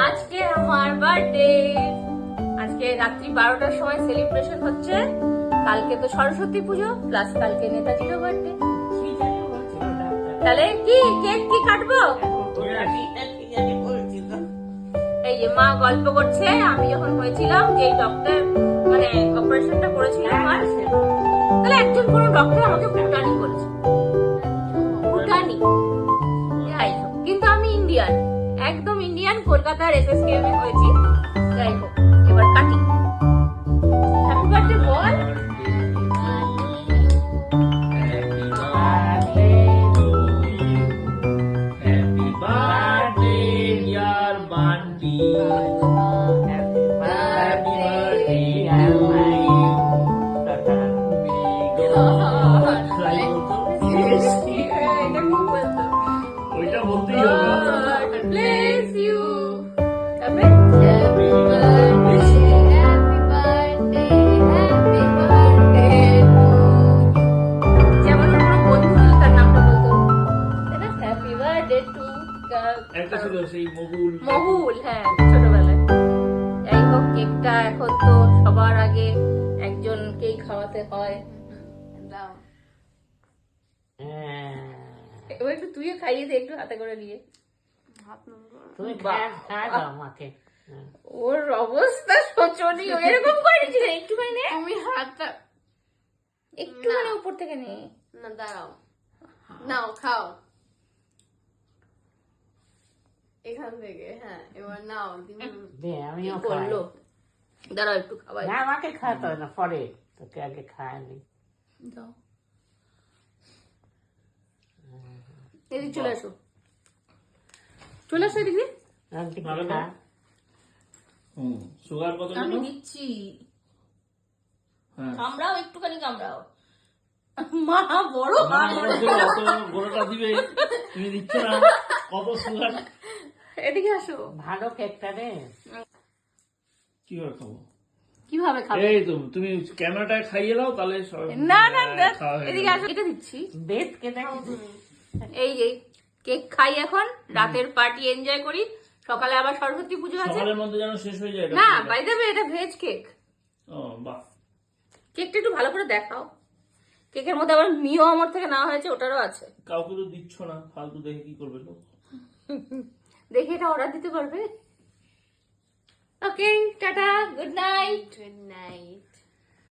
আজকে আমার বার্থডে। আজকে রাত্রি 12টার সময় সেলিব্রেশন হচ্ছে। কালকে তো সরস্বতী পুজো প্লাস কালকে নেতাজিরও বার্থডে। তাহলে কি কেক কি কাটবো? এই যে মা গল্প করছে, আমি যখন হয়েছিলাম যে ডক্টর মানে অপারেশনটা করেছিল আমার, তাহলে একজন কোন ডক্টর আমাকে ফুটানি করেছে। ফুটানি, যাই হোক, কিন্তু আমি ইন্ডিয়ান, একদম ইন্ডিয়ান, কলকাতার SSKM এ হয়েছি। যাই হোক, এবার কাটি। হ্যাপি বার্থডে বল। মহুল, হ্যাঁ, ছোটবেলায়। যাই হোক, কেকটা এখন তো সবার আগে একজনকেই খাওয়াতে হয়। এবার একটু তুইও খাইয়ে দে, একটু হাতে করে নিয়ে। ওর অবস্থা শোচনীয়, এরকম করেছি না, একটুখানি তুমি হাতটা একটুখানি উপর থেকে নে। না, দাঁড়াও, নাও খাও এখান থেকে। হ্যাঁ, এবার নাও। আমিও করলো, দাঁড়াও একটু খাওয়াই। আমাকে খাওয়াতে হয় না, পরে তোকে আগে খাওয়ানি। এদিকে চলে আসো, চলে আসো এদিকে। সুগার কত? আমি দিচ্ছি, কামড়াও একটুখানি, কামড়াও। মা বড় গোড়াটা দিবে, তুমি দিচ্ছ না। কত সুগার? এদিকে আসো। ভালো কেকটা রে। কিভাবে খাবো? কিভাবে খাবে? এই তো তুমি ক্যামেরাটায় খাইয়ে দাও, তাহলে না না, এদিকে আসো, এটা দিচ্ছি। বেশ কেটে এই যে কেক খাই এখন, রাতের পার্টি এনজয় করি। সকালে আবার সরস্বতী পুজো আছে। সকালের মধ্যে যেন শেষ হয়ে যায়। না, বাই দ্য ওয়ে, এটা ভেজ কেক। ও বাহ, কেকটা একটু ভালো করে দেখাও। কেকের মধ্যে আবার মিও আমার থেকে নেওয়া হয়েছে, ওটারও আছে। কাউকে তো দিচ্ছ না, ফালতু দেখে কি করবে লোক? দেখে এটা অর্ডার দিতে পারবে। Okay, tata, good night. Good night.